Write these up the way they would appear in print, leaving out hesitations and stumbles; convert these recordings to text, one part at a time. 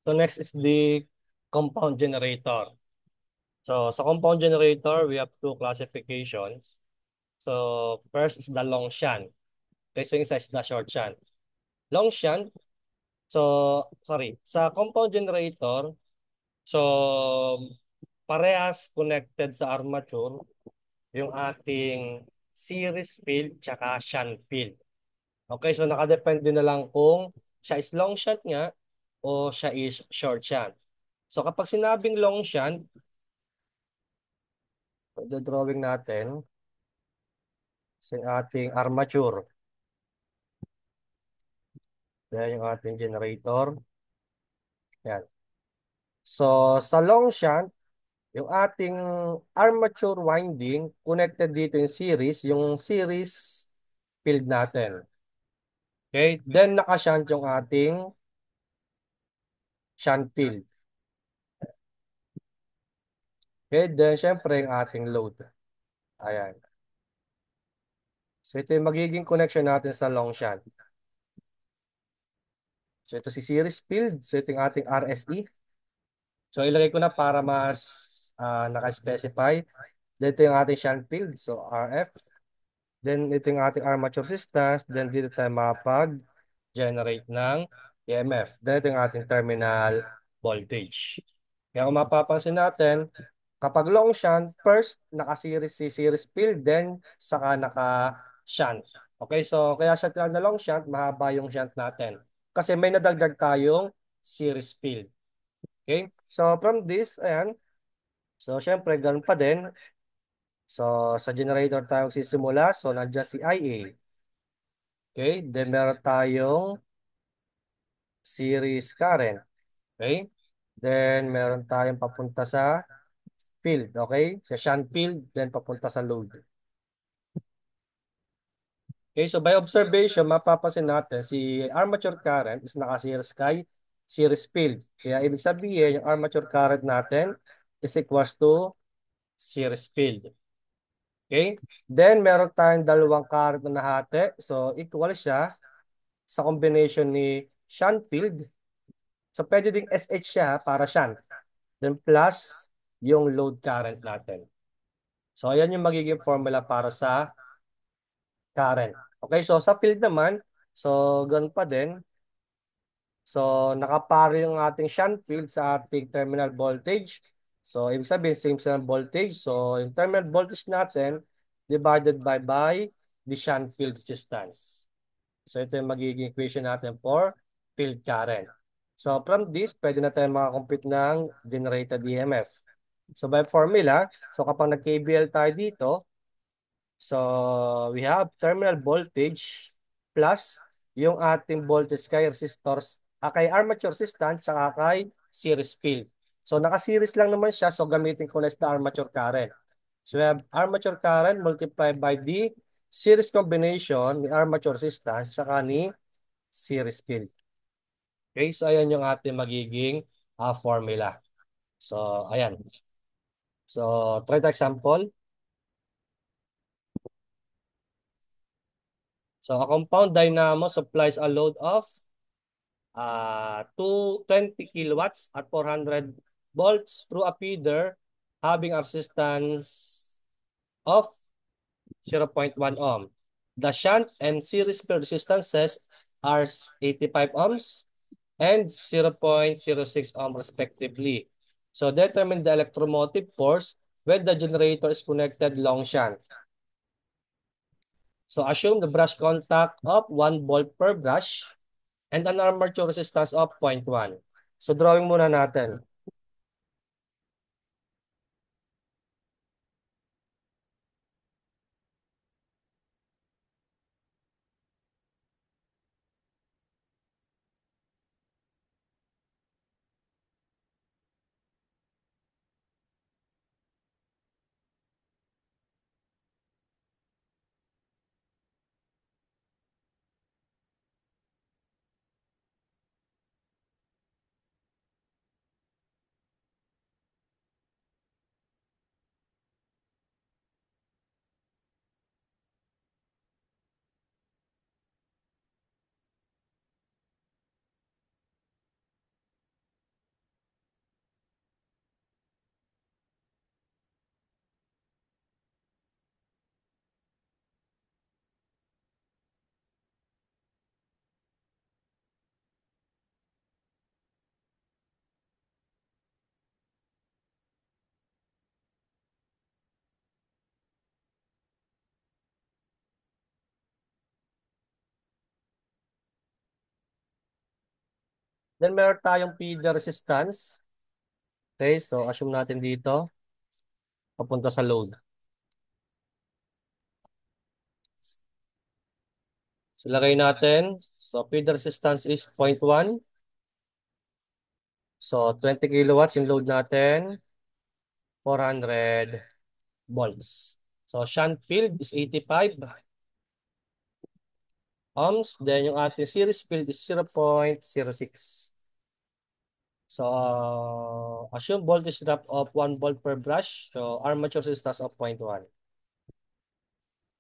So next is the compound generator. So sa compound generator, we have two classifications. So first is the long shunt. Okay, so yung isa is the short shunt. Long shunt, so sorry, sa compound generator, so parehas connected sa armature yung ating series field tsaka shunt field. Okay, so nakadepende na lang kung siya is long shunt nga o siya is short shunt. So kapag sinabing long shunt, the drawing natin sa ating armature. Yan yung ating generator. Yan. So sa long shunt, yung ating armature winding connected dito yung series field natin. Okay? Then naka-shunt yung ating shunt field. Okay? Then syempre yung ating load. Ayan. So ito yung magiging connection natin sa long shunt. So ito si series field. So ito yung ating RSE. So ilagay ko na para mas naka-specify. Dito yung ating shunt field. So RF. Then ito yung ating armature resistance. Then dito tayo makapag-generate ng EMF. Then ito yung ating terminal voltage. Kaya kung mapapansin natin, kapag long shunt, first naka-series si series field, then saka naka-shunt. Okay, so kaya siya tinawag na long shunt, mahaba yung shunt natin. Kasi may nadagdag tayong series field. Okay, so from this, ayan, so syempre ganun pa din. So sa generator tayo sisimula, so nandiyan si IA. Okay, then meron tayong series current. Okay, then meron tayong papunta sa field, okay? Sa shunt field, then papunta sa load. Okay, so by observation, mapapansin natin si armature current is naka-series kay series field. Kaya ibig sabihin, yung armature current natin is equals to series field. Okay? Then, meron tayong dalawang current na nahati. So, equal siya sa combination ni shunt field. So, pwede ding SH siya para shunt. Then, plus yung load current natin. So, ayan yung magiging formula para sa current. Okay, so sa field naman, so ganun pa din. So nakapare yung ating shunt field sa ating terminal voltage. So ibig sabihin, same sa voltage. So yung terminal voltage natin divided by the shunt field resistance. So ito yung magiging equation natin for field current. So from this, pwede na tayo makakompute ng generated EMF. So by formula, so kapag nag-KVL tayo dito, so, we have terminal voltage plus yung ating voltage kay resistors, kay armature resistance, saka kay series field. So, naka-series lang naman siya. So, gamitin ko na sa armature current. So, we have armature current multiplied by the series combination ni armature resistance saka ni series field. Okay, so ayan yung ating magiging formula. So, ayan. So, try the example. So, a compound dynamo supplies a load of 220 kilowatts at 400 volts through a feeder having a resistance of 0.1 ohm. The shunt and series field resistances are 85 ohms and 0.06 ohm respectively. So determine the electromotive force when the generator is connected long shunt. So assume the brush contact of 1 volt per brush and an armature resistance of 0.1. So drawing muna natin. Then meron tayong feeder resistance. Okay, so assume natin dito, papunta sa load. So lagay natin, so feeder resistance is 0.1. So 20 kilowatts yung load natin, 400 volts. So shunt field is 85 ohms. Then yung ating series field is 0.06. So assume voltage drop of 1 volt per brush. So armature resistance of 0.1.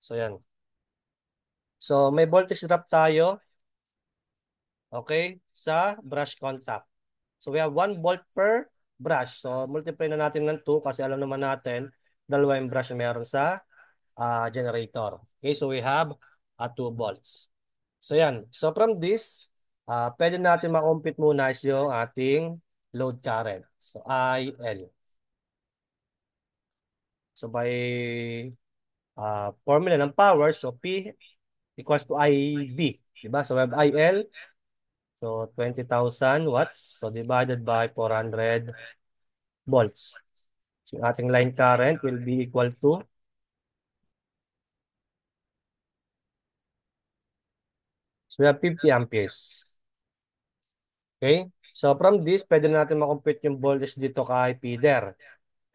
So yan. So may voltage drop tayo, okay, sa brush contact. So we have 1 volt per brush. So multiply na natin ng 2 kasi alam naman natin dalawa yung brush na meron sa generator. Okay, so we have 2 volts. So yan. So from this, pwede natin makompute muna is yung ating load current. So IL. So by formula ng power, so P equals to IB. Diba? So we have IL, so 20,000 watts. So divided by 400 volts. So yung ating line current will be equal to, so we have 50 amperes. Okay? So from this, pwede natin makompute yung voltage dito kay feeder.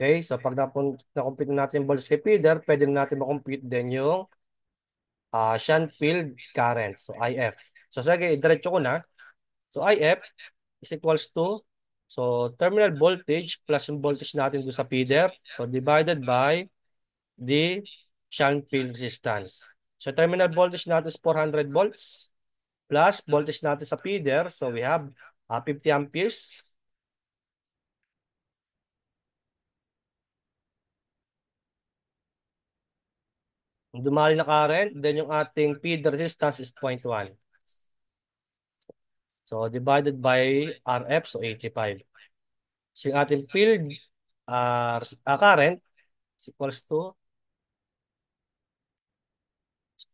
Okay? So pag na-compute natin yung voltage kay feeder, pwede natin makompute din yung shunt field current. So IF. So sige, diretso ko na. So IF is equals to, so terminal voltage plus yung voltage natin doon sa feeder. So divided by the shunt field resistance. So terminal voltage natin is 400 volts plus voltage natin sa feeder. So we have 50 amperes. Dumali na current. Then yung ating feeder resistance is 0.1. So divided by RF, so 85. So yung ating field current is equals to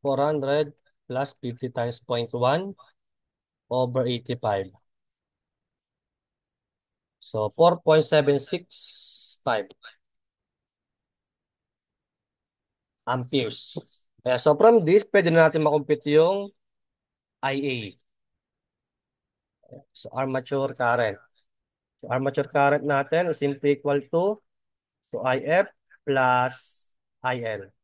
400 plus 50 times 0.1 over 85. So 4.765 amperes. So from this, pwede na natin makompute yung IA. So armature current. So armature current natin is simply equal to IF plus IL.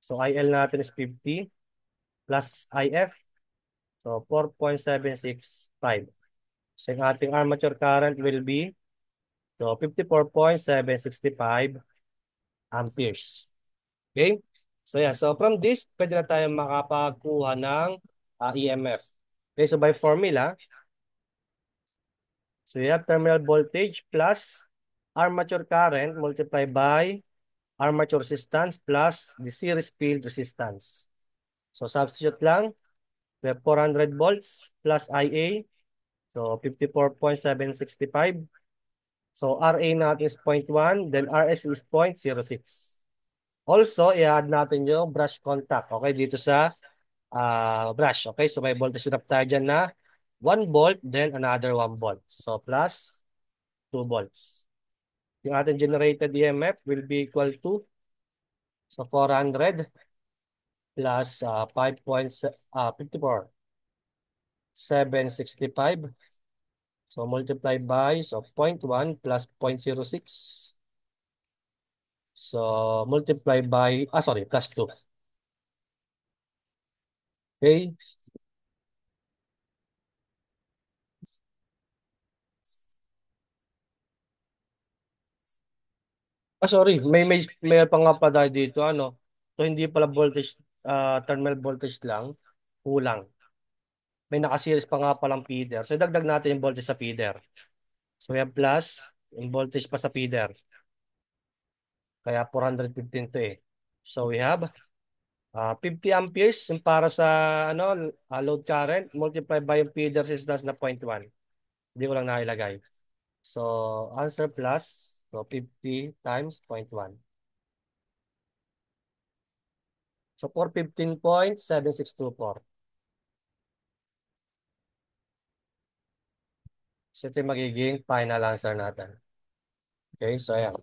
So IL natin is 50 plus IF. So 4.765. So yung ating armature current will be, so 54.765 amperes. Okay? So yeah, so from this, pwede na tayo makapagkuha ng EMF. Okay, so by formula, so you have terminal voltage plus armature current multiplied by armature resistance plus the series field resistance. So substitute lang, we have 400 volts plus IA, so 54.765. So RA natin is 0.1, then RS is 0.06. Also, i-add natin yung brush contact, okay, dito sa brush. Okay, so may voltage drop tayo dyan na 1 volt, then another 1 volt. So plus 2 volts. Yung ating generated EMF will be equal to, so 400 plus 5.54,765. So multiply by, so 0.1 plus 0.06. So multiply by, sorry, plus 2. Okay. Sorry, may pa nga pa tayo dito, ano. So hindi pala voltage, terminal voltage lang, kulang. May nakaseries pa nga palang feeder. So dagdag natin yung voltage sa feeder. So we have plus, yung voltage pa sa feeder. Kaya 415 to eh. So we have 50 amperes yung para sa ano load current multiplied by yung feeder resistance na 0.1. Hindi ko lang nailagay. So answer plus, so 50 times 0.1. So 415.7624. So ito yung magiging final answer natin. Okay, so ayan.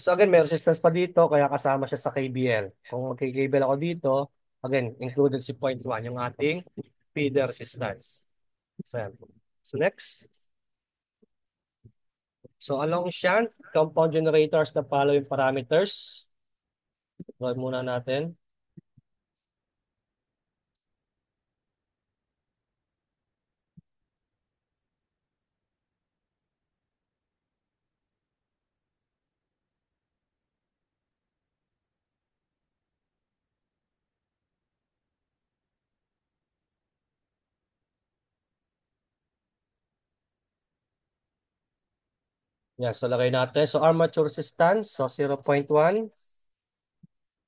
So again, may resistance pa dito, kaya kasama siya sa KBL. Kung magki-KBL ako dito, again, included si point 1, yung ating feeder resistance. So, ayan. So next. So along shunt, compound generators the following parameters. Gawin muna natin. Yan, so lagay natin. So armature resistance, so 0.1.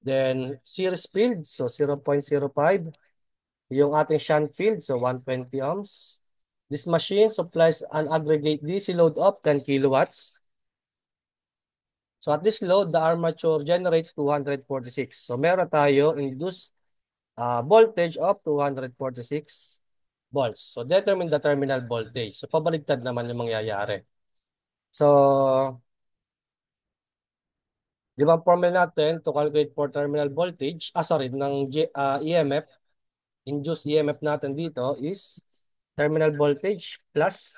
Then series field, so 0.05. Yung ating shunt field, so 120 ohms. This machine supplies an aggregate DC load of 10 kilowatts. So at this load, the armature generates 246. So meron tayo induced voltage of 246 volts. So determine the terminal voltage. So pabaliktad naman yung mangyayari. So, di ba ang formula natin to calculate for terminal voltage, sorry, ng EMF, induced EMF natin dito is terminal voltage plus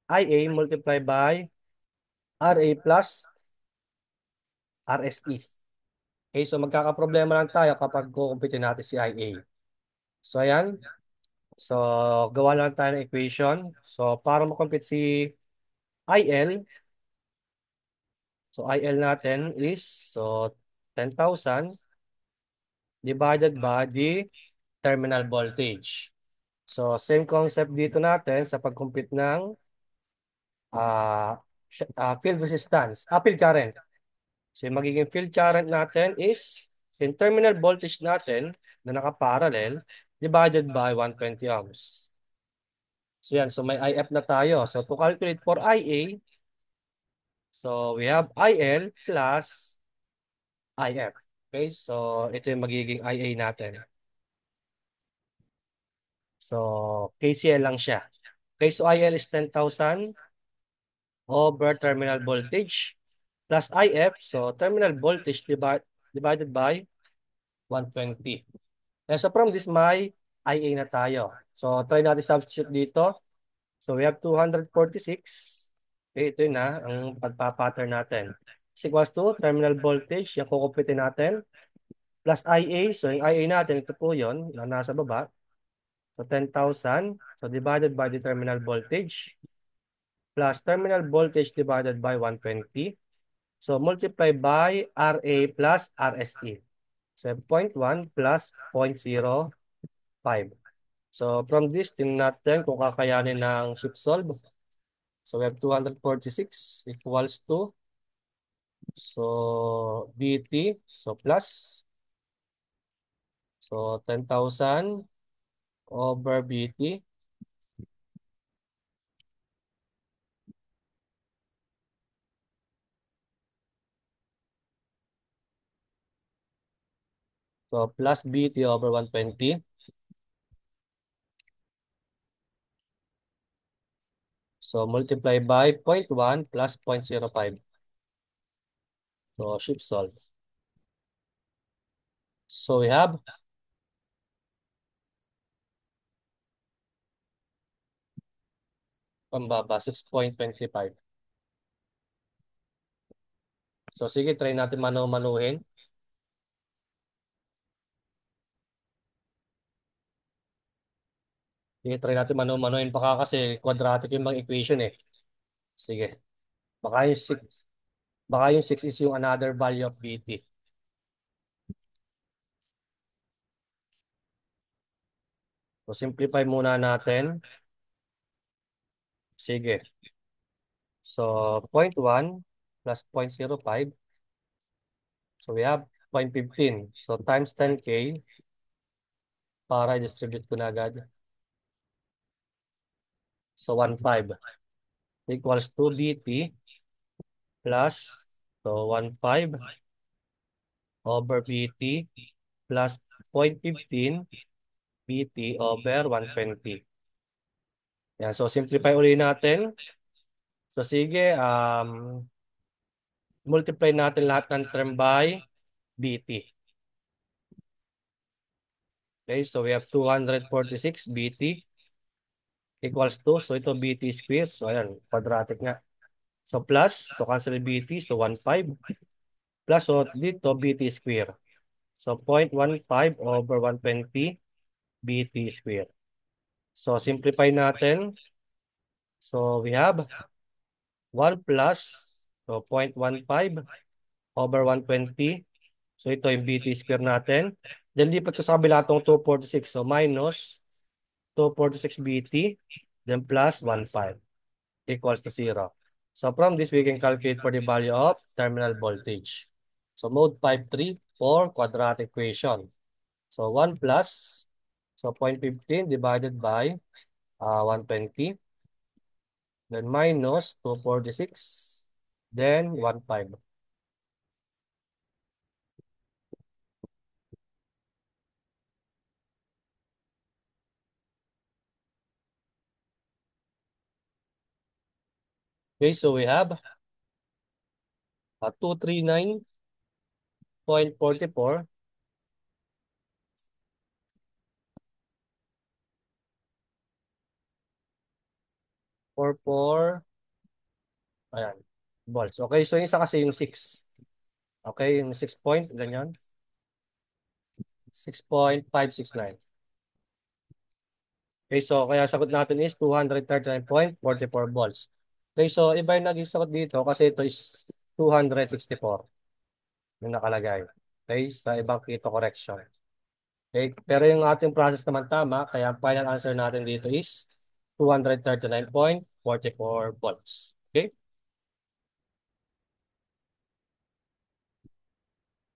IA multiplied by RA plus RSE. Okay, so magkakaproblema lang tayo kapag kukumpitin natin si IA. So, ayan. So, gawa lang tayo ng equation. So, para makompute si IL, so IL natin is, so, 10,000 divided by the terminal voltage. So, same concept dito natin sa pag-compute ng ah field resistance, field current. So, yung magiging field current natin is yung terminal voltage natin na nakaparallel divided by 120 ohms. So, yan. So, may IF na tayo. So, to calculate for IA, so we have IL plus IF. Okay, so ito yung magiging IA natin. So, KCL lang siya. Okay, so IL is 10,000 over terminal voltage plus IF. So, terminal voltage divided by 120. And so, from this, may IA na tayo. So, try natin substitute dito. So, we have 246. Okay, ito yun na ang pagpapattern natin. Is equals to terminal voltage, yung kukumpitin natin, plus IA. So, yung IA natin, ito po yun, na nasa baba. So, 10,000. So, divided by the terminal voltage plus terminal voltage divided by 120. So, multiply by RA plus RSE. So, 0.1 plus 0.05. So, from this, tingnan natin kung kakayanin ng shift solve. So, we have 246 equals to, so, BT, so, plus, so, 10,000 over BT. So, plus BT over 120. So, multiply by 0.1 plus 0.05. So, shift solve. So, we have pambaba, 6.25. So, sige, try natin manu-manuhin. Sige, try natin manu-manuhin baka kasi quadratic yung mga equation eh. Sige. Baka yung 6, baka yung 6 is yung another value of BT. So, simplify muna natin. Sige. So, 0.1 plus 0.05. So, we have 0.15. So, times 10K para i-distribute ko na agad. So, 1.5 equals to BT plus, so 1.5 over BT plus 0.15 BT over 120. Yan, so simplify uli natin. So sige, multiply natin lahat ng term by BT. Okay, so we have 246 BT equals to, so ito BT squared. So ayan, quadratic nga. So plus, so cancel BT, so 1.5. Plus, so dito BT squared. So 0.15 over 120 BT squared. So simplify natin. So we have 1 plus, so 0.15 over 120. So ito yung BT square natin. Then lipat ko sa kabila itong 246. So minus 246 BT. Then plus 1.5 equals to 0. So from this, we can calculate for the value of terminal voltage. So mode 5.3 for quadratic equation. So 1 plus, so 0.15 divided by 120. Then minus 246. Then 1.5. Okay, so we have 239.44 4 ayan, volts. Okay, so yung isa kasi yung 6. Okay, yung 6 point, ganyan. 6.569. Okay, so kaya sagot natin is 239.44 volts. Okay, so iba yung naging sagot dito kasi ito is 264 yung nakalagay. Okay, sa ibang keto correction. Okay, pero yung ating process naman tama, kaya ang final answer natin dito is 239.44 volts.